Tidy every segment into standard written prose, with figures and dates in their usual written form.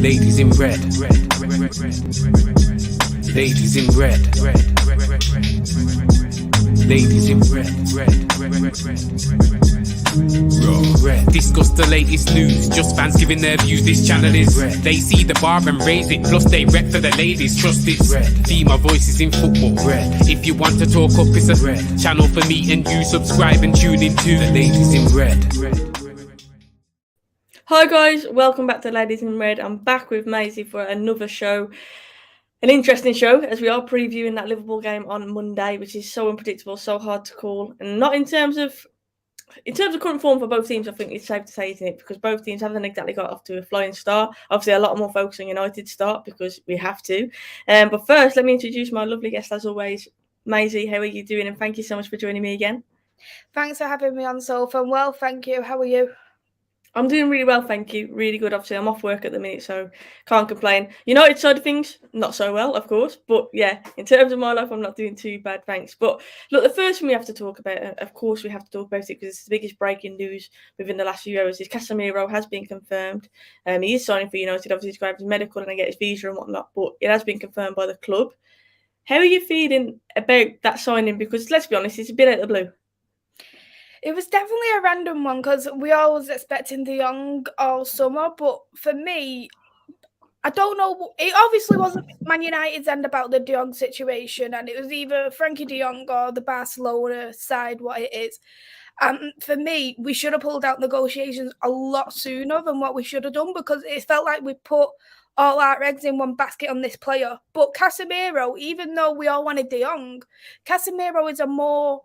Ladies in red. Ladies in red. Ladies in red. Discuss the latest news, just fans giving their views. This channel is red. They see the bar and raise it, plus they rep for the ladies. Trust it's red. Female voices in football. Red. If you want to talk up, it's a red channel for me and you. Subscribe and tune into the Ladies in Red. Hi guys, welcome back to Ladies in Red. I'm back with Maisie for another show. An interesting show, as we are previewing that Liverpool game on Monday, which is so unpredictable, so hard to call. And not in terms of current form for both teams, I think it's safe to say, isn't it? Because both teams haven't exactly got off to a flying start. Obviously, a lot more focus on United start because we have to. But first, let me introduce my lovely guest, as always, Maisie. How are you doing? And thank you so much for joining me again. Thanks for having me on, Soph. And well, thank you. How are you? I'm doing really well, thank you. Really good. Obviously, I'm off work at the minute, so can't complain. United side of things, not so well, of course. But yeah, in terms of my life, I'm not doing too bad, thanks. But look, the first thing we have to talk about, of course, we have to talk about it because it's the biggest breaking news within the last few hours, is Casemiro has been confirmed. He is signing for United. Obviously, he's got to have his medical and get his visa and whatnot, but it has been confirmed by the club. How are you feeling about that signing? Because let's be honest, it's a bit out of the blue. It was definitely a random one because we all was expecting De Jong all summer. But for me, I don't know. It obviously wasn't Man United's end about the De Jong situation, and it was either Frankie De Jong or the Barcelona side what it is. For me, we should have pulled out negotiations a lot sooner than what we should have done because it felt like we put all our eggs in one basket on this player. But Casemiro, even though we all wanted De Jong, Casemiro is a more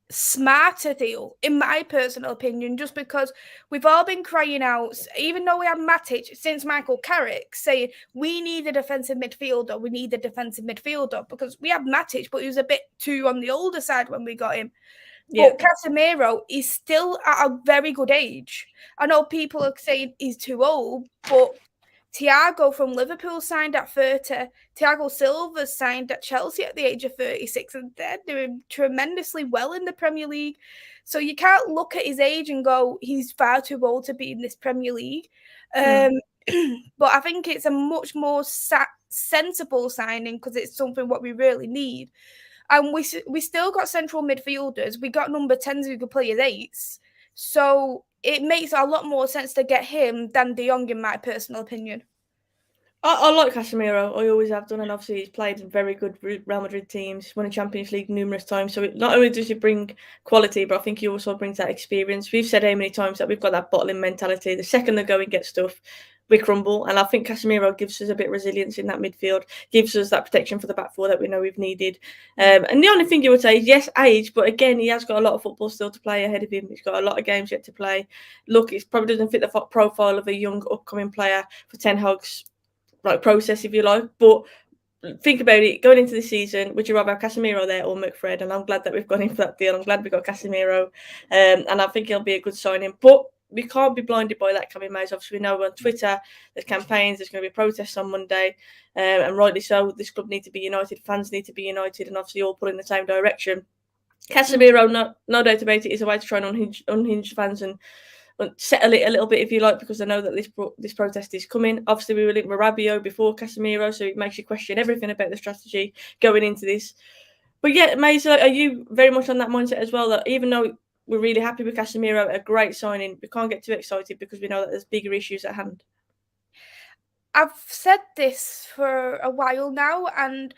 smarter deal, in my personal opinion, just because we've all been crying out, even though we had Matic since Michael Carrick saying we need a defensive midfielder, because we had Matic, but he was a bit too on the older side when we got him. Yeah. But Casemiro is still at a very good age. I know people are saying he's too old, but Thiago from Liverpool signed at 30. Thiago Silva signed at Chelsea at the age of 36, and they're doing tremendously well in the Premier League. So you can't look at his age and go, he's far too old to be in this Premier League. But I think it's a much more sensible signing because it's something what we really need. And we still got central midfielders. We got number 10s who could play as 8s. So it makes a lot more sense to get him than De Jong, in my personal opinion. I like Casemiro. I always have done, and obviously he's played in very good Real Madrid teams. He's won a Champions League numerous times. So not only does he bring quality, but I think he also brings that experience. We've said how many times that we've got that bottling mentality. The second they go and get stuff, we crumble. And I think Casemiro gives us a bit of resilience in that midfield, gives us that protection for the back four that we know we've needed. And the only thing you would say is, yes, age, but again, he has got a lot of football still to play ahead of him. He's got a lot of games yet to play. Look, it probably doesn't fit the profile of a young upcoming player for Ten Hag's process, if you like. But think about it, going into the season, would you rather have Casemiro there or McFred? And I'm glad that we've gone in for that deal. I'm glad we got Casemiro. And I think he'll be a good signing. But we can't be blinded by that coming May. Obviously, we know on Twitter there's campaigns, there's going to be protests on Monday, and rightly so. This club need to be united, fans need to be united, and obviously all pull in the same direction. Casemiro, no doubt about it, is a way to try and unhinge fans and settle it a little bit, if you like, because I know that this protest is coming. Obviously, we were linked with Rabiot before Casemiro, so it makes you question everything about the strategy going into this. But yeah, Maisie, are you very much on that mindset as well, that even though we're really happy with Casemiro, a great signing, we can't get too excited because we know that there's bigger issues at hand? I've said this for a while now, and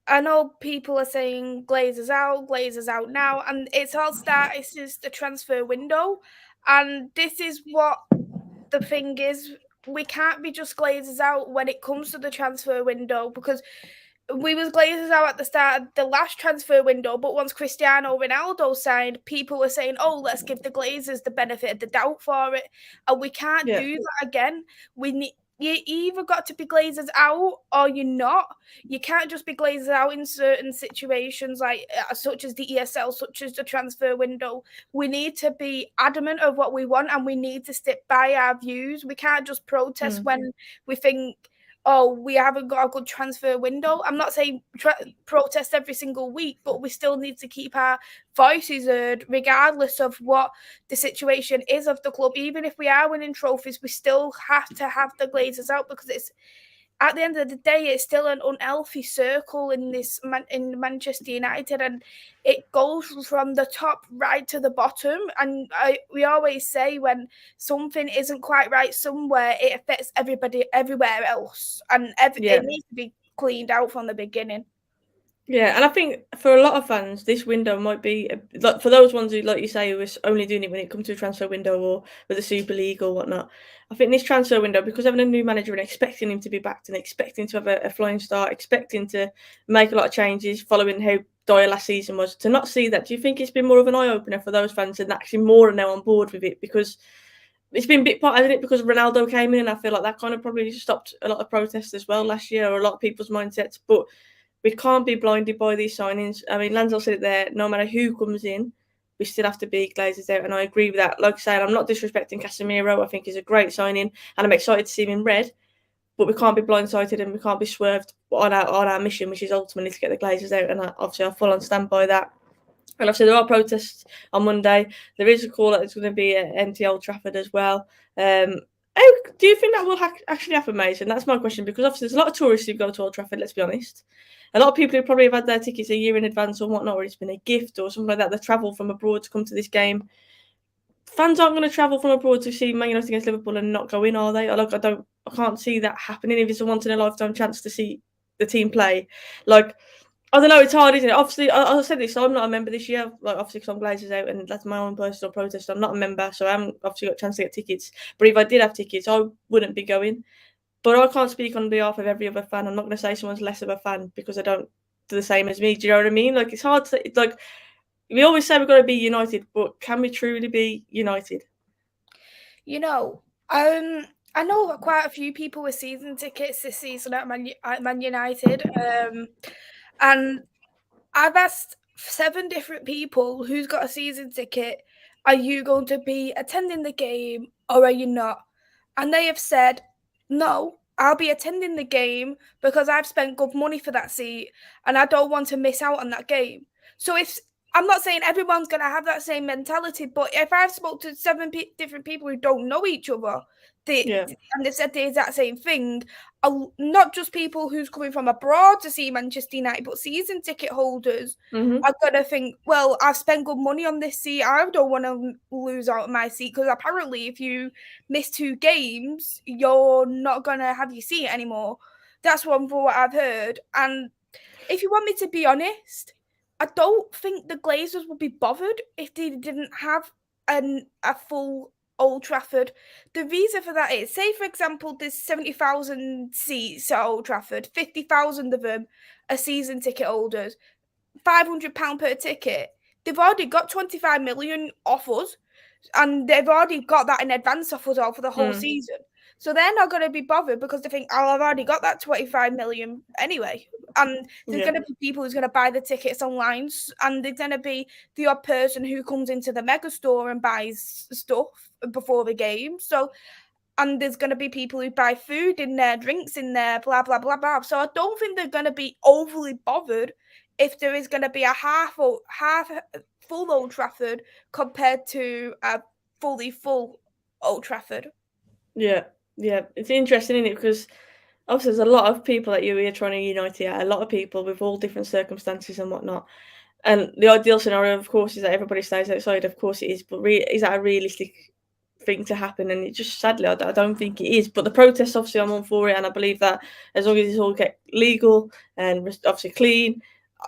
I know people are saying Glazer's out now, and it's all started. This is the transfer window, and this is what the thing is. We can't be just Glazer's out when it comes to the transfer window, because we was Glazers out at the start of the last transfer window, but once Cristiano Ronaldo signed, people were saying, oh, let's give the Glazers the benefit of the doubt for it. And we can't do that again. You either got to be Glazers out or you're not. You can't just be Glazers out in certain situations, like such as the ESL, such as the transfer window. We need to be adamant of what we want, and we need to stick by our views. We can't just protest when we think oh, we haven't got a good transfer window. I'm not saying protest every single week, but we still need to keep our voices heard, regardless of what the situation is of the club. Even if we are winning trophies, we still have to have the Glazers out, because it's, at the end of the day, it's still an unhealthy circle in in Manchester United, and it goes from the top right to the bottom. And we always say, when something isn't quite right somewhere, it affects everybody everywhere else, and it needs to be cleaned out from the beginning. Yeah, and I think for a lot of fans, this window might be like, for those ones who, like you say, who was only doing it when it comes to a transfer window or with the Super League or whatnot. I think this transfer window, because having a new manager and expecting him to be backed and expecting to have a flying start, expecting to make a lot of changes following how dire last season was, to not see that, do you think it's been more of an eye opener for those fans and actually more are now on board with it? Because it's been a bit part, hasn't it? Because Ronaldo came in, and I feel like that kind of probably stopped a lot of protests as well last year, or a lot of people's mindsets. But we can't be blinded by these signings. I mean, Lanzell said it there, no matter who comes in, we still have to be Glazers out. And I agree with that. Like I said, I'm not disrespecting Casemiro. I think he's a great signing, and I'm excited to see him in red. But we can't be blindsided, and we can't be swerved on our mission, which is ultimately to get the Glazers out. And obviously, I full on stand by that. And obviously, there are protests on Monday. There is a call that it's going to be at empty Old Trafford as well. Do you think that will actually happen, Mason? That's my question, because obviously there's a lot of tourists who go to Old Trafford, let's be honest. A lot of people who probably have had their tickets a year in advance or whatnot, or it's been a gift or something like that. They travel from abroad to come to this game. Fans aren't going to travel from abroad to see Man United against Liverpool and not go in, are they? Like, I can't see that happening if it's a once in a lifetime chance to see the team play. Like, I don't know, it's hard, isn't it? Obviously, I said this, so I'm not a member this year, like, obviously, because I'm Glazers out, and that's my own personal protest. I'm not a member, so I haven't obviously got a chance to get tickets. But if I did have tickets, I wouldn't be going. But I can't speak on behalf of every other fan. I'm not going to say someone's less of a fan because I don't do the same as me. Do you know what I mean? Like, it's hard to, it's like, we always say we've got to be united, but can we truly be united? You know, I know quite a few people with season tickets this season at Man United, and I've asked 7 different people who's got a season ticket, are you going to be attending the game or are you not? And they have said, no, I'll be attending the game because I've spent good money for that seat and I don't want to miss out on that game. So if I'm not saying everyone's going to have that same mentality, but if I've spoke to 7 different people who don't know each other, and they said the exact same thing, not just people who's coming from abroad to see Manchester United, but season ticket holders are going to think, well, I've spent good money on this seat. I don't want to lose out on my seat, because apparently if you miss 2 games, you're not going to have your seat anymore. That's one for what I've heard. And if you want me to be honest, I don't think the Glazers would be bothered if they didn't have a full Old Trafford. The reason for that is, say for example, there's 70,000 seats at Old Trafford, 50,000 of them are season ticket holders, £500 per ticket. They've already got 25 million off us, and they've already got that in advance off us all for the whole season. So they're not going to be bothered because they think, oh, I've already got that 25 million anyway. And there's going to be people who's going to buy the tickets online, and there's going to be the odd person who comes into the mega store and buys stuff before the game. So, and there's going to be people who buy food in there, drinks in there, blah, blah, blah, blah. So I don't think they're going to be overly bothered if there is going to be a half full Old Trafford compared to a fully full Old Trafford. Yeah, it's interesting, isn't it? Because obviously there's a lot of people that you're here trying to unite here, a lot of people with all different circumstances and whatnot. And the ideal scenario, of course, is that everybody stays outside. Of course it is, but is that a realistic thing to happen? And it just, sadly, I don't think it is. But the protests, obviously, I'm on for it, and I believe that as long as it's all get legal and obviously clean,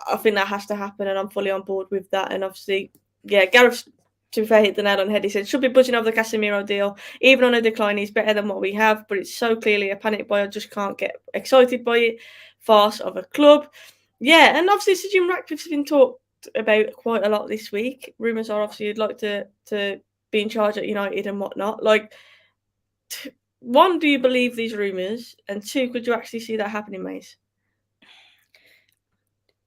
I think that has to happen, and I'm fully on board with that. And obviously, yeah, Gareth, to be fair, hit the nail on the head. He said should be budging over the Casemiro deal, even on a decline. He's better than what we have, but it's so clearly a panic buy. I just can't get excited by it. Farce of a club, yeah. And obviously, Sir Jim Ratcliffe's been talked about quite a lot this week. Rumours are obviously you'd like to be in charge at United and whatnot. Like, 1, do you believe these rumours? And 2, could you actually see that happening, Mace?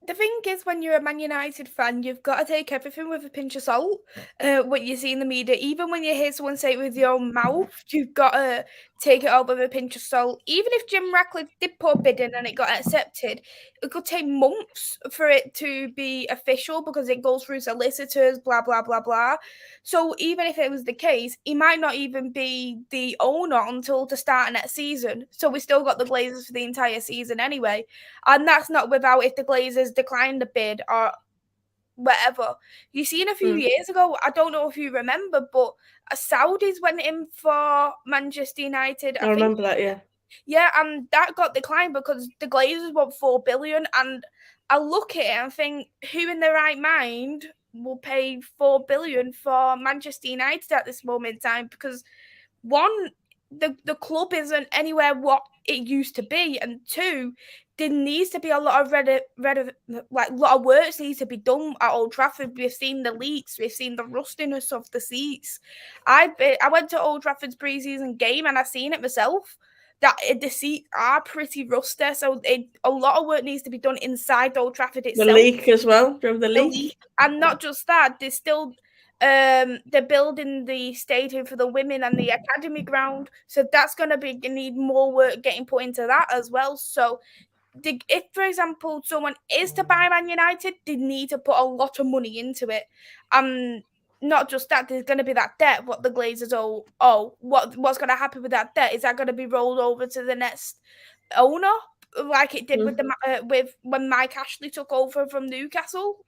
The thing is, when you're a Man United fan, you've got to take everything with a pinch of salt. What you see in the media, even when you hear someone say it with your own mouth, you've got to take it all with a pinch of salt. Even if Jim Ratcliffe did put a bid in and it got accepted, it could take months for it to be official because it goes through solicitors, blah, blah, blah, blah. So even if it was the case, he might not even be the owner until the start of next season. So we still got the Glazers for the entire season anyway. And that's not without if the Glazers decline the bid or whatever. You seen a few years ago, I don't know if you remember, but Saudis went in for Manchester United. I remember that, yeah. Yeah, and that got declined because the Glazers want $4 billion. And I look at it and think, who in their right mind will pay $4 billion for Manchester United at this moment in time? Because one, the club isn't anywhere what it used to be, and two, there needs to be a lot of lot of work needs to be done at Old Trafford. We've seen the leaks, we've seen the rustiness of the seats. I went to Old Trafford's pre-season game and I've seen it myself. That the seats are pretty rusty, so a lot of work needs to be done inside Old Trafford itself. The leak as well. Do you remember the leak? And not just that, there's still they're building the stadium for the women and the academy ground, so that's going to be need more work getting put into that as well. So if, for example, someone is to buy Man United, they need to put a lot of money into it. Not just that, there's going to be that debt. What the Glazers what's going to happen with that debt? Is that going to be rolled over to the next owner, like it did with with when Mike Ashley took over from Newcastle?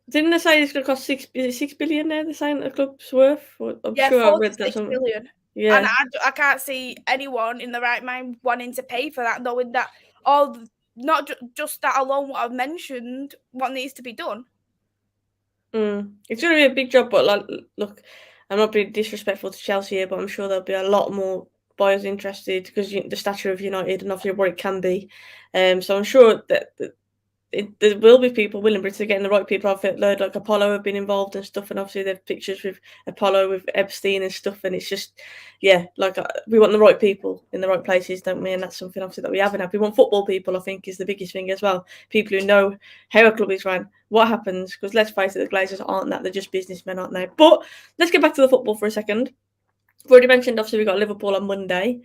Didn't they say it's going to cost $6 billion now? They're saying the club's worth. I'm sure I read that somewhere. $6 billion. Yeah, and I can't see anyone in the right mind wanting to pay for that, knowing that not just that alone. What I've mentioned, what needs to be done. It's going to be a big job, but look, I'm not being disrespectful to Chelsea here, but I'm sure there'll be a lot more buyers interested because the stature of United and obviously what it can be. So I'm sure that there will be people willing, but to getting the right people. I've heard like Apollo have been involved and stuff, and obviously they've pictures with Apollo, with Epstein and stuff, and it's just, yeah, like we want the right people in the right places, don't we? And that's something obviously that we haven't had. We want football people, I think, is the biggest thing as well. People who know how a club is run, what happens, because let's face it, the Glazers aren't that, they're just businessmen, aren't they? But let's get back to the football for a second. We've already mentioned, obviously, we've got Liverpool on Monday.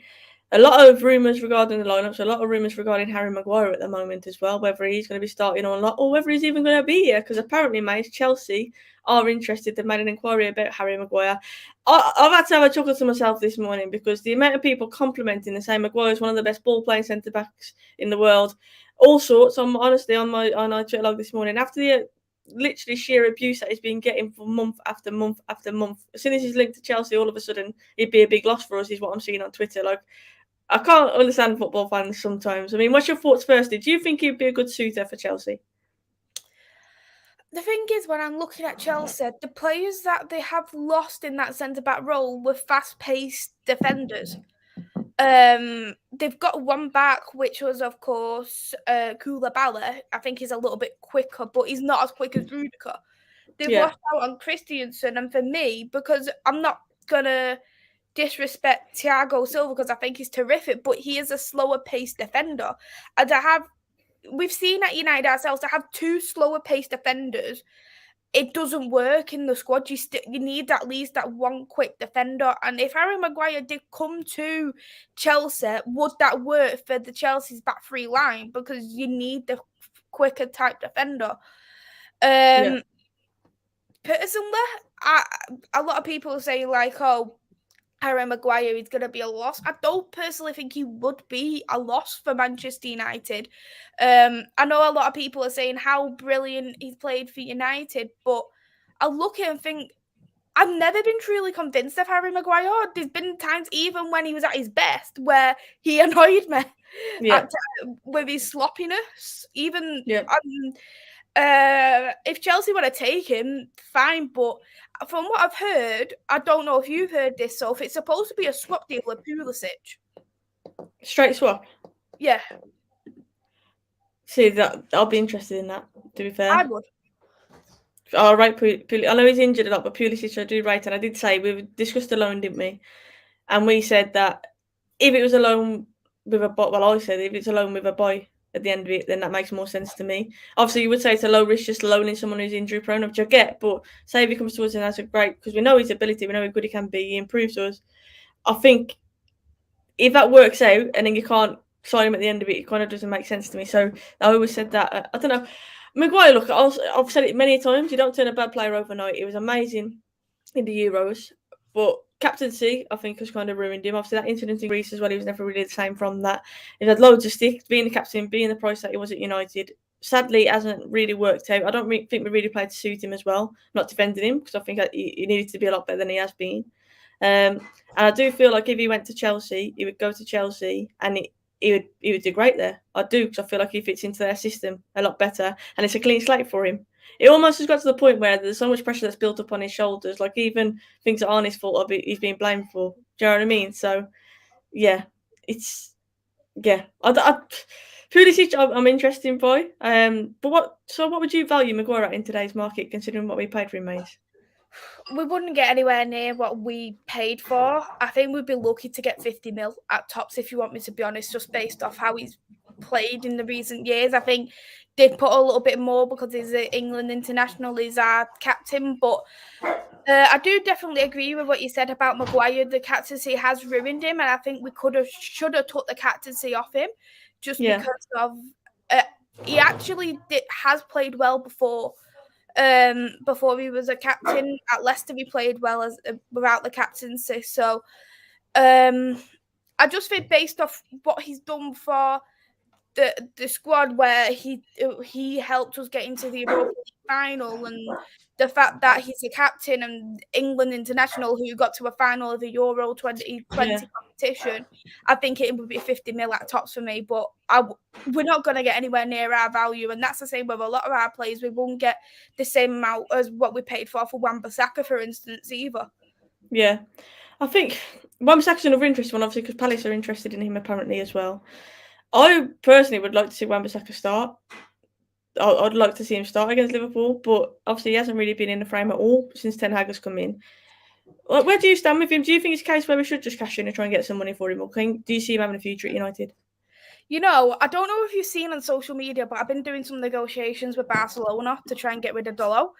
A lot of rumours regarding the lineups, a lot of rumours regarding Harry Maguire at the moment as well, whether he's going to be starting or not, or whether he's even going to be here, because apparently, mate, Chelsea are interested. They've made an inquiry about Harry Maguire. I've had to have a chuckle to myself this morning because the amount of people complimenting and saying Maguire is one of the best ball-playing centre-backs in the world, all sorts, honestly, on my Twitter log this morning, after the literally sheer abuse that he's been getting for month after month after month. As soon as he's linked to Chelsea, all of a sudden, it'd be a big loss for us, is what I'm seeing on Twitter. Like, I can't understand football fans sometimes. I mean, what's your thoughts firstly? Do you think he'd be a good suitor for Chelsea? The thing is, when I'm looking at Chelsea, the players that they have lost in that centre-back role were fast-paced defenders. They've got one back, which was, of course, Koulibaly. I think he's a little bit quicker, but he's not as quick as Rudiger. They've lost out on Christensen, and for me, because I'm not going to disrespect Thiago Silva because I think he's terrific, but he is a slower paced defender. And we've seen at United ourselves, to have two slower paced defenders, it doesn't work in the squad. You need at least that one quick defender. And if Harry Maguire did come to Chelsea, would that work for the Chelsea's back three line? Because you need the quicker type defender. Personally, a lot of people are saying like, oh, Harry Maguire is going to be a loss. I don't personally think he would be a loss for Manchester United. I know a lot of people are saying how brilliant he's played for United, but I look at him and think, I've never been truly convinced of Harry Maguire. There's been times, even when he was at his best, where he annoyed me with his sloppiness. Even if Chelsea want to take him, fine, but from what I've heard, I don't know if you've heard this, Soph, it's supposed to be a swap deal with Pulisic. Straight swap? Yeah. See, I'll be interested in that, to be fair. I would. All right, I know he's injured a lot, but Pulisic I do right, and I did say, we discussed the loan, didn't we? And we said that if it was a loan with a buy, I said if it's a loan with a buy at the end of it, then that makes more sense to me. Obviously, you would say it's a low risk, just loaning someone who's injury prone, which I get, but say if he comes to us and that's a great, because we know his ability, we know how good he can be, he improves us. I think if that works out and then you can't sign him at the end of it, it kind of doesn't make sense to me. So I always said that. I don't know. Maguire, look, I've said it many times. You don't turn a bad player overnight. It was amazing in the Euros, but captaincy, I think, has kind of ruined him. Obviously, that incident in Greece as well, he was never really the same from that. He had loads of stick, being the captain, being the price that he was at United. Sadly, it hasn't really worked out. I don't think we really played to suit him as well. Not defending him, because I think he needed to be a lot better than he has been. And I do feel like if he went to Chelsea, he would go to Chelsea and he would do great there. I do, because I feel like he fits into their system a lot better, and it's a clean slate for him. It almost has got to the point where there's so much pressure that's built up on his shoulders, like even things that aren't his fault, he's being blamed for. Do you know what I mean? So, yeah, it's Pulisic, I'm interested in by. But what would you value Maguire at in today's market, considering what we paid for him, mate? We wouldn't get anywhere near what we paid for. I think we'd be lucky to get 50 mil at tops, if you want me to be honest, just based off how he's played in the recent years. I think they'd put a little bit more because he's an England international, he's our captain. But I do definitely agree with what you said about Maguire. The captaincy has ruined him, and I think we should have took the captaincy off him just because of he actually has played well before. Before he was a captain at Leicester, he played well as without the captaincy. So I just think based off what he's done for the squad, where he helped us get into the Europa League final, and the fact that he's a captain and England international who got to a final of the Euro 2020 competition, I think it would be 50 mil at tops for me. But we're not going to get anywhere near our value, and that's the same with a lot of our players. We won't get the same amount as what we paid for Wan-Bissaka, for instance, either. Yeah, I think Wan-Bissaka's another interesting one, obviously, because Palace are interested in him apparently as well. I personally would like to see Wan-Bissaka start. I'd like to see him start against Liverpool, but obviously he hasn't really been in the frame at all since Ten Hag has come in. Where do you stand with him? Do you think it's a case where we should just cash in and try and get some money for him, or do you see him having a future at United? You know, I don't know if you've seen on social media, but I've been doing some negotiations with Barcelona to try and get rid of Dolo.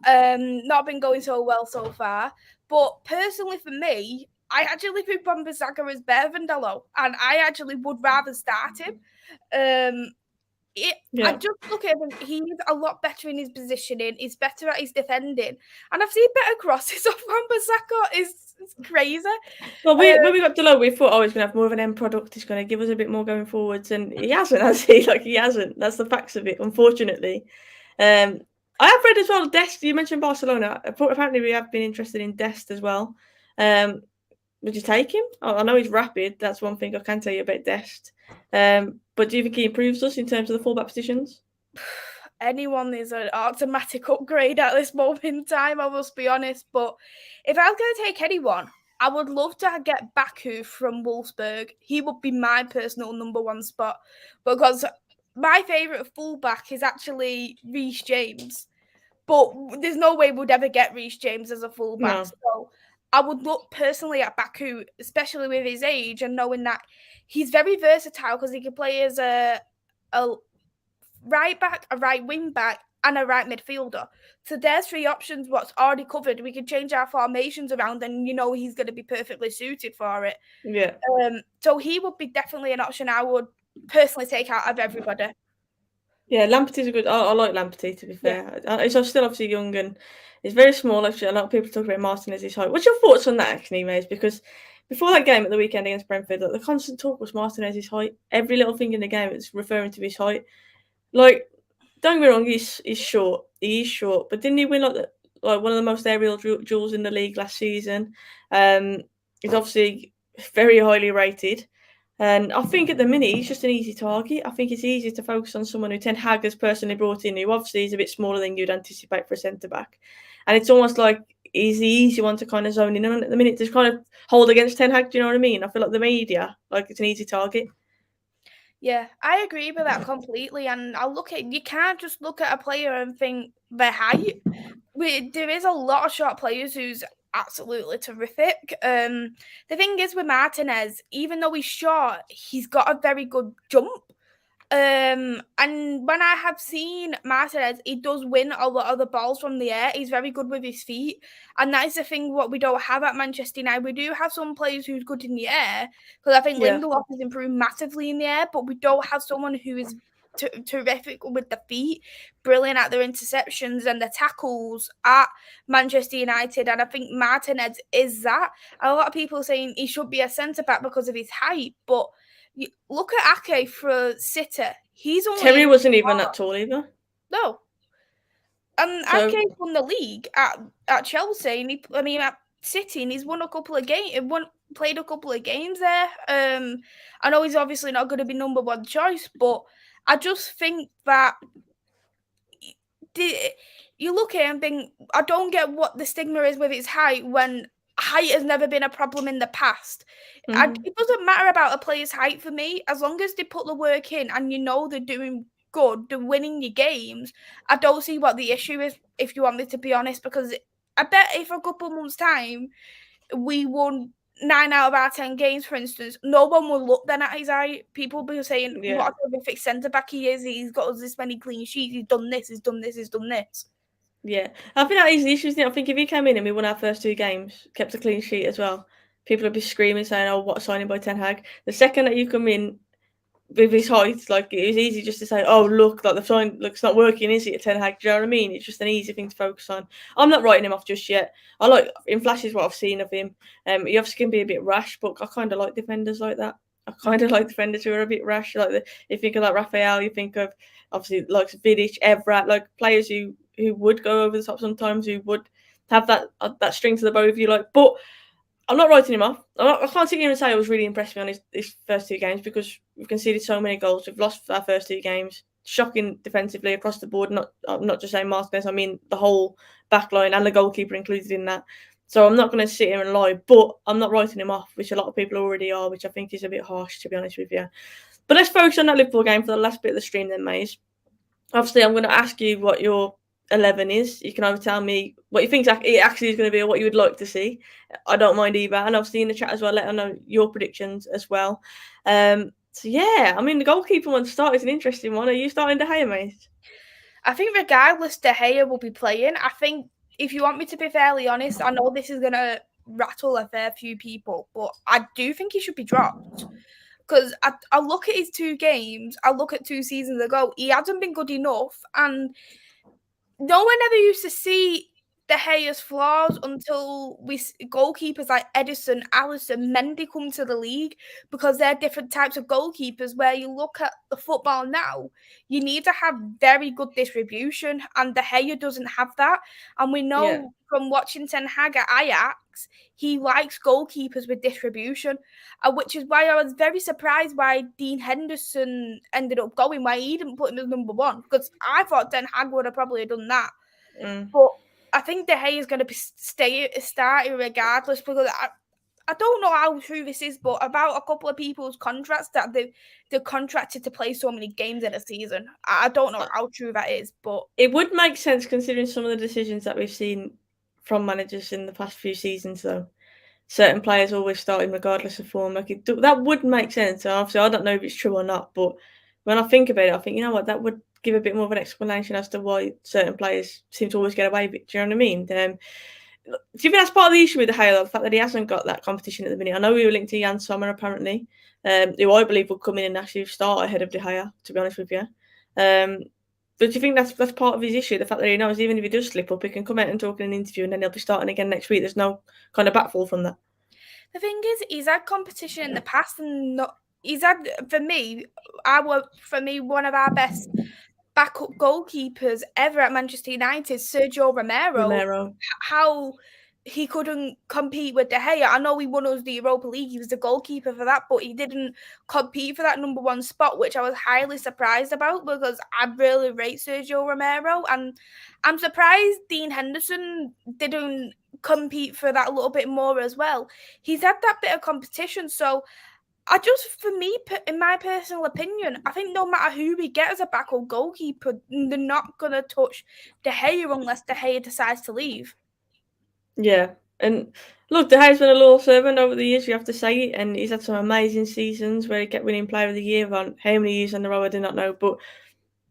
Not been going so well so far. But personally for me, I actually think Wan-Bissaka is better than Dolo, and I actually would rather start him. I just look at him, he's a lot better in his positioning, he's better at his defending, and I've seen better crosses off Wan-Bissaka. It's crazy. Well, when we got Delo, we thought, he's going to have more of an end product, he's going to give us a bit more going forwards, and he hasn't, has he? He hasn't. That's the facts of it, unfortunately. I have read as well, Dest, you mentioned Barcelona, apparently we have been interested in Dest as well. Would you take him? I know he's rapid, that's one thing I can tell you about Dest. But do you think he improves us in terms of the fullback positions? Anyone is an automatic upgrade at this moment in time, I must be honest. But if I was going to take anyone, I would love to get Baku from Wolfsburg. He would be my personal number one spot, because my favourite fullback is actually Reece James. But there's no way we'd ever get Reece James as a fullback. No. So I would look personally at Baku, especially with his age and knowing that he's very versatile, because he can play as a right back, a right wing back, and a right midfielder. So there's three options what's already covered. We can change our formations around, and he's going to be perfectly suited for it. Yeah. So he would be definitely an option I would personally take out of everybody. Yeah, Lamperty's a good. I like Lamperty, to be fair. Yeah. He's still obviously young and he's very small. Actually, a lot of people talk about Martinez's height. What's your thoughts on that, actually, Maze? Because before that game at the weekend against Brentford, the constant talk was Martinez's height. Every little thing in the game was referring to his height. Don't get me wrong, he's short. He is short, but didn't he win one of the most aerial duels in the league last season? He's obviously very highly rated. And I think at the minute, he's just an easy target. I think it's easy to focus on someone who Ten Hag has personally brought in, who obviously is a bit smaller than you'd anticipate for a centre-back. And it's almost like he's the easy one to kind of zone in on at the minute, to kind of hold against Ten Hag. Do you know what I mean? I feel like the media, it's an easy target. Yeah, I agree with that completely. And you can't just look at a player and think their height. There is a lot of short players who's absolutely terrific. The thing is with Martinez, even though he's short, he's got a very good jump. And when I have seen Martinez, he does win a lot of the balls from the air. He's very good with his feet. And that is the thing what we don't have at Manchester United. We do have some players who's good in the air, because I think Lindelof has improved massively in the air, but we don't have someone who is terrific with the feet, brilliant at their interceptions and the tackles at Manchester United. And I think Martinez is that. A lot of people are saying he should be a centre-back because of his height, but look at Ake for City. He's only Terry wasn't even that tall either. No. And Ake won the league at Chelsea, and at City, and he's won a couple of games. Played a couple of games there. I know he's obviously not going to be number one choice, but I just think that you look at him and think, I don't get what the stigma is with his height when height has never been a problem in the past. It doesn't matter about a player's height for me, as long as they put the work in and you know they're doing good, they're winning your games. I don't see what the issue is, if you want me to be honest, because I bet if a couple of months' time we won 9 out of our 10 games, for instance, no one will look then at his height. People will be saying, what a terrific centre-back he is, he's got us this many clean sheets, he's done this, he's done this, he's done this. Yeah, I think that is the issue. I think if he came in and we won our first 2 games, kept a clean sheet as well, people would be screaming, saying, "Oh, what a signing by Ten Hag!" The second that you come in with his height, like, it was easy just to say, "Oh, look, like the sign looks not working, is it, Ten Hag?" Do you know what I mean? It's just an easy thing to focus on. I'm not writing him off just yet. I like, in flashes, what I've seen of him. He obviously can be a bit rash, but I kind of like defenders like that. I kind of like defenders who are a bit rash. Like you think of like Raphael, you think of obviously like Vidic, Evra, like players who would go over the top sometimes, who would have that string to the bow, if you like. But I'm not writing him off. I can't sit here and say I was really impressed with me on his first 2 games, because we've conceded so many goals. We've lost our first 2 games. Shocking defensively across the board. I'm not just saying Martinez, I mean the whole back line and the goalkeeper included in that. So I'm not going to sit here and lie, but I'm not writing him off, which a lot of people already are, which I think is a bit harsh, to be honest with you. But let's focus on that Liverpool game for the last bit of the stream then, Mais. Obviously, I'm going to ask you what your 11 is. You can either tell me what you think it actually is going to be or what you would like to see. I don't mind either. And obviously in the chat as well, let us know your predictions as well. So yeah, I mean, the goalkeeper one to start is an interesting one. Are you starting De Gea, mate? I think regardless, De Gea will be playing. I think, if you want me to be fairly honest, I know this is going to rattle a fair few people, but I do think he should be dropped. Because I look at his 2 games, I look at 2 seasons ago, he hasn't been good enough, and no one ever used to see De Gea's flaws until goalkeepers like Edison, Alisson, Mendy come to the league, because they're different types of goalkeepers. Where you look at the football now, you need to have very good distribution, and De Gea doesn't have that. And we know from watching Ten Hag at Ajax, he likes goalkeepers with distribution, which is why I was very surprised why Dean Henderson ended up going, why he didn't put him as number 1, because I thought Ten Hag would have probably done that. But I think De Gea is going to be starting regardless, because I don't know how true this is, but about a couple of people's contracts that they're contracted to play so many games in a season. I don't know how true that is, but it would make sense considering some of the decisions that we've seen from managers in the past few seasons, though. Certain players always starting regardless of form. Like that would make sense. And obviously, I don't know if it's true or not, but when I think about it, I think, you know what, that would give a bit more of an explanation as to why certain players seem to always get away with it. Do you know what I mean? Do you think that's part of the issue with De Gea, the fact that he hasn't got that competition at the minute? I know we were linked to Jan Sommer, apparently, who I believe will come in and actually start ahead of De Gea, to be honest with you. But do you think that's part of his issue, the fact that he knows even if he does slip up, he can come out and talk in an interview and then he'll be starting again next week? There's no kind of backfall from that. The thing is, he's had competition in the past, and he's had, for me, one of our best backup goalkeepers ever at Manchester United, Sergio Romero. How he couldn't compete with De Gea. I know he won us the Europa League. He was the goalkeeper for that, but he didn't compete for that number 1 spot, which I was highly surprised about, because I really rate Sergio Romero. And I'm surprised Dean Henderson didn't compete for that a little bit more as well. He's had that bit of competition. So for me, in my personal opinion, I think no matter who we get as a backup goalkeeper, they're not going to touch De Gea unless De Gea decides to leave. Yeah, And look, De Gea's been a loyal servant over the years, you have to say it, and he's had some amazing seasons where he kept winning Player of the Year on how many years in a row I do not know, but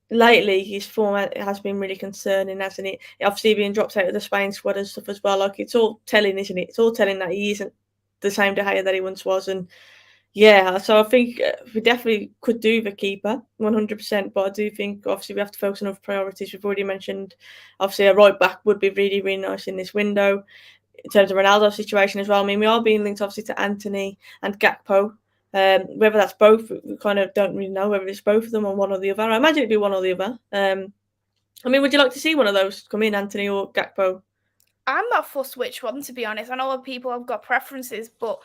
lately his form has been really concerning, hasn't it? Obviously being dropped out of the Spain squad and stuff as well. Like, it's all telling, isn't it? It's all telling that he isn't the same De Gea that he once was. And yeah, so I think we definitely could do the keeper 100%, but I do think obviously we have to focus on other priorities. We've already mentioned obviously a right back would be really, really nice in this window. In terms of Ronaldo's situation as well, I mean, we are being linked obviously to Anthony and Gakpo. Whether that's both, we kind of don't really know whether it's both of them or one or the other. I imagine it'd be one or the other. I mean, would you like to see one of those come in, Anthony or Gakpo? I'm not fussed which one, to be honest. I know people have got preferences, but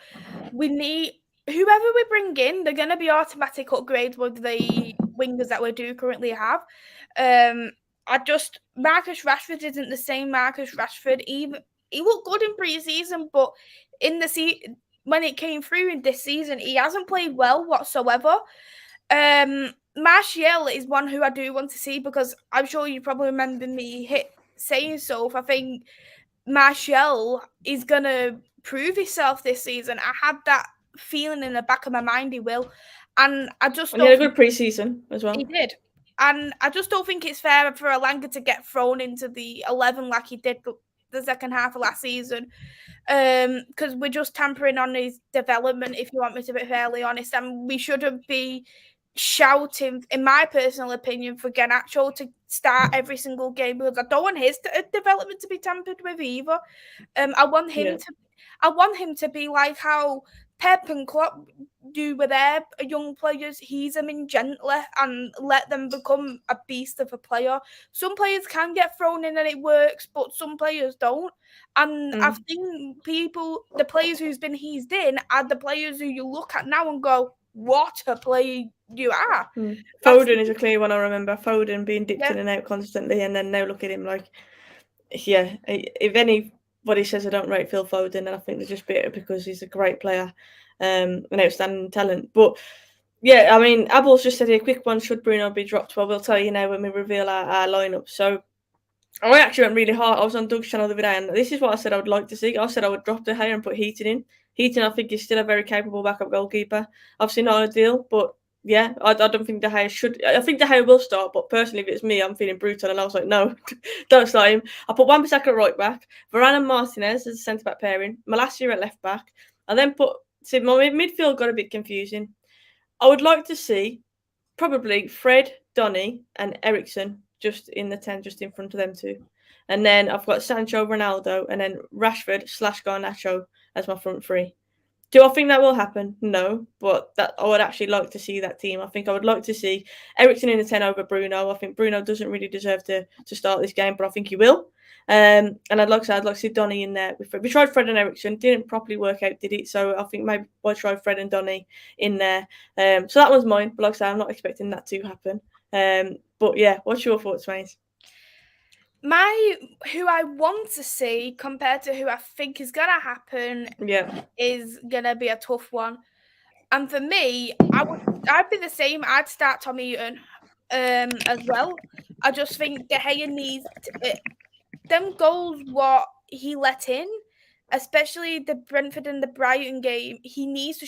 we need whoever we bring in, they're going to be automatic upgrades with the wingers that we do currently have. Marcus Rashford isn't the same Marcus Rashford. Even he looked good in pre-season, but in the when it came through in this season, he hasn't played well whatsoever. Martial is one who I do want to see, because I'm sure you probably remember me saying so. I think Martial is going to prove himself this season. I had that feeling in the back of my mind he will. And I just And he had a good pre-season as well. He did. And I just don't think it's fair for Elanga to get thrown into the 11 like he did the second half of last season. Because we're just tampering on his development, if you want me to be fairly honest. And we shouldn't be shouting, in my personal opinion, for Garnacho to start every single game, because I don't want his development to be tampered with either. I want him to be like how Pep and Klopp do with their young players. Ease them in gently and let them become a beast of a player. Some players can get thrown in and it works, but some players don't. And I've seen the players who's been eased in are the players who you look at now and go, what a player you are. Foden is a clear one, I remember. Foden being dipped in and out constantly, and then now look at him like, yeah, if anybody says I don't rate Phil Foden, then I think they're just bitter, because he's a great player, an outstanding talent. But yeah, I mean, Abel's just said here, quick one, should Bruno be dropped? Well, we'll tell you now when we reveal our lineup. So I actually went really hard. I was on Doug's channel the other day, and this is what I said I would like to see. I said I would drop De Gea and put Heaton in. Heaton, I think, is still a very capable backup goalkeeper. Obviously not ideal, but yeah, I don't think De Gea should. I think De Gea will start, but personally, if it's me, I'm feeling brutal, and I was like, no, don't start him. I put Wan-Bissaka at right back, Varane and Martinez as a centre back pairing, Malacia at left back. I then see, my midfield got a bit confusing. I would like to see probably Fred, Donny, and Eriksen just in the 10, just in front of them two. And then I've got Sancho, Ronaldo, and then Rashford / Garnacho as my front three. Do I think that will happen? No, but that I would actually like to see that team. I think I would like to see Eriksen in the 10 over Bruno. I think Bruno doesn't really deserve to start this game, but I think he will. And I'd like to see Donny in there. We tried Fred and Eriksen, didn't properly work out, did it? So I think maybe we'll try Fred and Donny in there. So that one's mine, but like I say, I'm not expecting that to happen. But yeah, what's your thoughts, mate? Who I want to see compared to who I think is gonna happen, is gonna be a tough one. And for me, I'd be the same. I'd start Tom Heaton as well. I just think De Gea needs them goals what he let in, especially the Brentford and the Brighton game. He needs to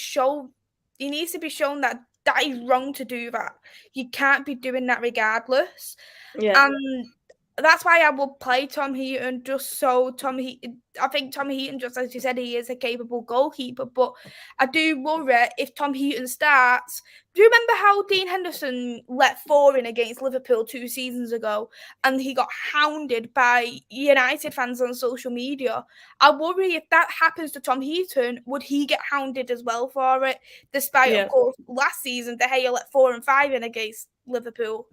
be shown that is wrong to do that. You can't be doing that regardless. Yeah. And that's why I will play Tom Heaton, just so I think Tom Heaton, just as you said, he is a capable goalkeeper, but I do worry if Tom Heaton starts. Do you remember how Dean Henderson let 4 in against Liverpool 2 seasons ago, and he got hounded by United fans on social media? I worry if that happens to Tom Heaton, would he get hounded as well for it? Despite, of course, last season, De Gea let 4 and 5 in against Liverpool.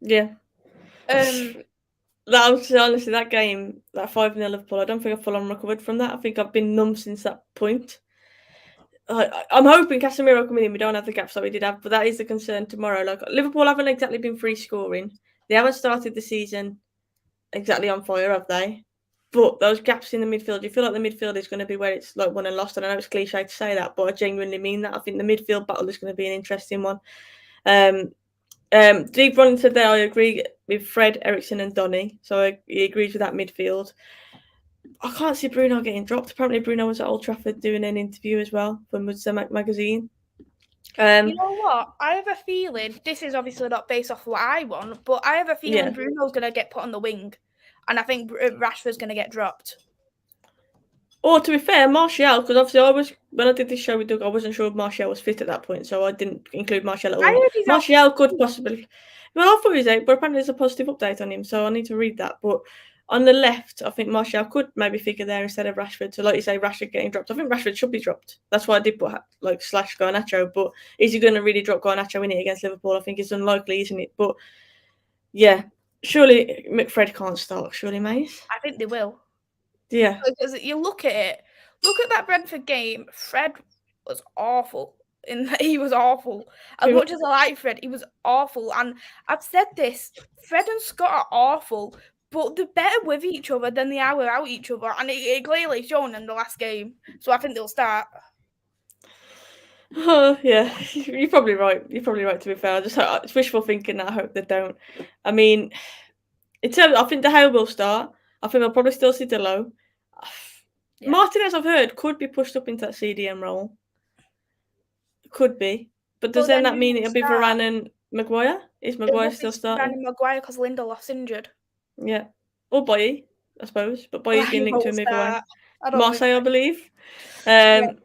Yeah. Honestly, that game, that 5-0 Liverpool, I don't think I've full on recovered from that. I think I've been numb since that point. I'm hoping Casemiro coming in, we don't have the gaps that we did have, but that is the concern tomorrow. Like, Liverpool haven't exactly been free scoring. They haven't started the season exactly on fire, have they? But those gaps in the midfield, you feel like the midfield is going to be where it's like won and lost. And I know it's cliche to say that, but I genuinely mean that. I think the midfield battle is going to be an interesting one. Deep running said there, I agree with Fred, Eriksen and Donny. So he agrees with that midfield. I can't see Bruno getting dropped. Apparently, Bruno was at Old Trafford doing an interview as well for MUFC magazine. You know what? I have a feeling, this is obviously not based off what I want, but I have a feeling Bruno's going to get put on the wing. And I think Rashford's going to get dropped. Or to be fair, Martial, because obviously when I did this show with Doug, I wasn't sure if Martial was fit at that point, so I didn't include Martial at all. I heard he's Martial could possibly. Well, I thought he was out, but apparently there's a positive update on him, so I need to read that. But on the left, I think Martial could maybe figure there instead of Rashford. So, like you say, Rashford getting dropped. I think Rashford should be dropped. That's why I did put like / Garnacho. But is he going to really drop Garnacho in it against Liverpool? I think it's unlikely, isn't it? But yeah, surely McFred can't start. Surely, Mais. I think they will. Yeah. Because you look at it, look at that Brentford game. Fred was awful. He was awful. As much as I like Fred, he was awful. And I've said this, Fred and Scott are awful, but they're better with each other than they are without each other. And it clearly shown in the last game. So I think they'll start. Oh, yeah, you're probably right. You're probably right, to be fair. It's wishful thinking that I hope they don't. I mean, I think De Gea will start. I think I'll probably still see Delo. Yeah. Martinez, I've heard, could be pushed up into that CDM role. Could be. But does then that mean it'll be Varane and Maguire? Is Maguire still starting? Varane and Maguire because Lindelof's injured. Yeah. Or Boye, I suppose. But Boye's been linked to a move away. Marseille, I believe. And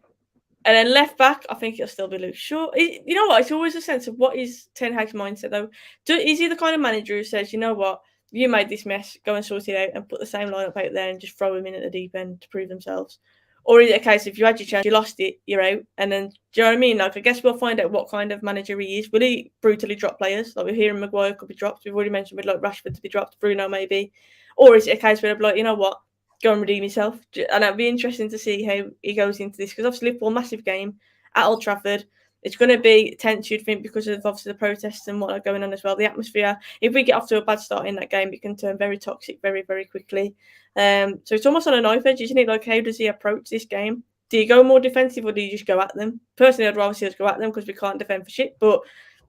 then left back, I think it'll still be Luke Shaw. You know what? It's always a sense of what is Ten Hag's mindset, though. Is he the kind of manager who says, you know what, you made this mess, go and sort it out and put the same lineup out there and just throw them in at the deep end to prove themselves? Or is it a case if you had your chance, you lost it, you're out, and then, do you know what I mean? Like, I guess we'll find out what kind of manager he is. Will he brutally drop players? Like, we're hearing Maguire could be dropped. We've already mentioned we'd like Rashford to be dropped, Bruno maybe. Or is it a case where they'll be like, you know what, go and redeem yourself? And it'd be interesting to see how he goes into this, because obviously Liverpool, massive game at Old Trafford. It's going to be tense, you'd think, because of obviously the protests and what are going on as well. The atmosphere, if we get off to a bad start in that game, it can turn very toxic very, very quickly. So it's almost on a knife edge, isn't it? Like, how does he approach this game? Do you go more defensive or do you just go at them? Personally, I'd rather see us go at them because we can't defend for shit. But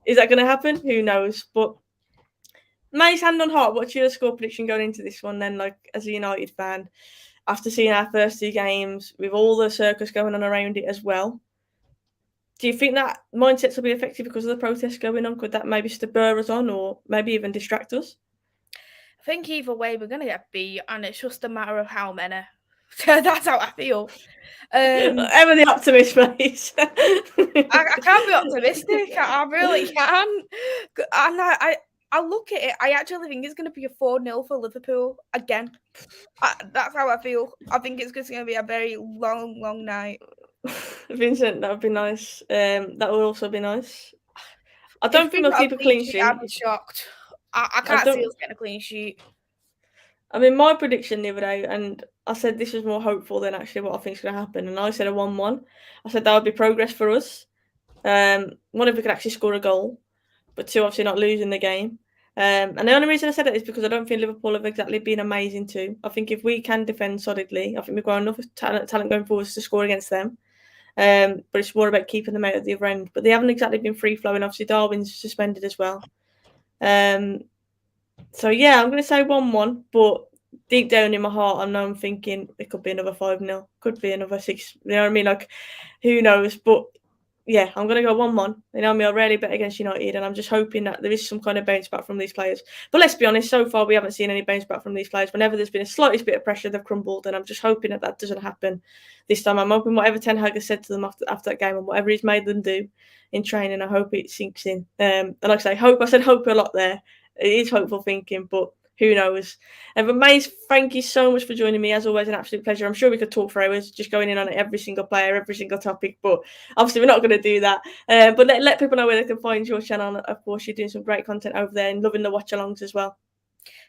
is that going to happen? Who knows? But May's hand on heart, what's your score prediction going into this one then, like, as a United fan, after seeing our first two games with all the circus going on around it as well? Do you think that mindsets will be affected because of the protests going on? Could that maybe spur us on or maybe even distract us? I think either way we're going to get beat, and it's just a matter of how many. That's how I feel. Ever the optimist, please. I can't be optimistic. I really can't. And I look at it, I actually think it's going to be a 4-0 for Liverpool again. That's how I feel. I think it's just going to be a very long, long night. Vincent, that would be nice. That would also be nice. I don't think we'll keep a clean sheet. I'd be shocked. I can't see us getting a clean sheet. I mean, my prediction the other day, and I said this was more hopeful than actually what I think is going to happen, and I said a 1-1. I said that would be progress for us. One, if we could actually score a goal, but two, obviously not losing the game. And the only reason I said it is because I don't think Liverpool have exactly been amazing too. I think if we can defend solidly, I think we've got enough talent going forwards to score against them. But it's more about keeping them out at the other end. But they haven't exactly been free-flowing. Obviously, Darwin's suspended as well. So, yeah, I'm going to say 1-1. But deep down in my heart, I know I'm thinking it could be another 5-0. Could be another 6. You know what I mean? Like, who knows? But, yeah, I'm going to go 1-1. You know, I rarely bet against United, and I'm just hoping that there is some kind of bounce back from these players. But let's be honest, so far we haven't seen any bounce back from these players. Whenever there's been a slightest bit of pressure, they've crumbled, and I'm just hoping that doesn't happen this time. I'm hoping whatever Ten Hag has said to them after that game and whatever he's made them do in training, I hope it sinks in. And like I say, I said hope a lot there. It is hopeful thinking, but who knows? But Mais, thank you so much for joining me. As always, an absolute pleasure. I'm sure we could talk for hours, just going in on every single player, every single topic, but obviously we're not going to do that. But let people know where they can find your channel. Of course, you're doing some great content over there and loving the watch-alongs as well.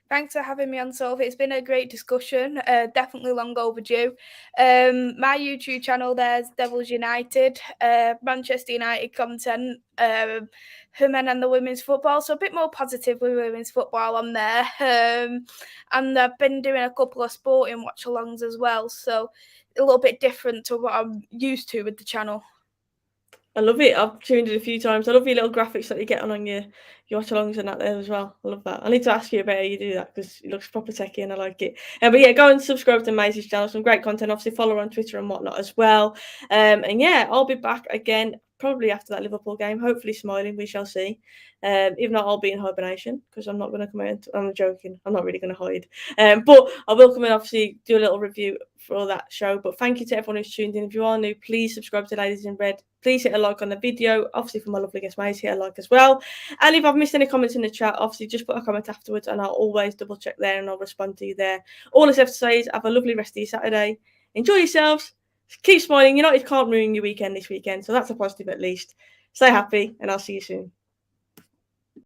Thanks for having me on, Soph. It's been a great discussion, definitely long overdue. My YouTube channel there's Devils United, Manchester United content, for men and the women's football, so a bit more positive with women's football on there. And I've been doing a couple of sporting watch-alongs as well, so a little bit different to what I'm used to with the channel. I love it. I've tuned in a few times. I love your little graphics that you get on your watch-alongs and that there as well. I love that. I need to ask you about how you do that because it looks proper techy and I like it. But yeah, go and subscribe to Maisie's channel. Some great content. Obviously, follow her on Twitter and whatnot as well. And yeah, I'll be back again probably after that Liverpool game. Hopefully smiling. We shall see. If not, I'll be in hibernation because I'm not going to come out. I'm joking. I'm not really going to hide. But I will come and obviously do a little review for that show. But thank you to everyone who's tuned in. If you are new, please subscribe to Ladies in Red. Please hit a like on the video. Obviously, for my lovely guest mates, hit a like as well. And if I've missed any comments in the chat, obviously just put a comment afterwards and I'll always double check there and I'll respond to you there. All I have to say is have a lovely rest of your Saturday. Enjoy yourselves. Keep smiling. United can't ruin your weekend this weekend, so that's a positive at least. Stay happy and I'll see you soon.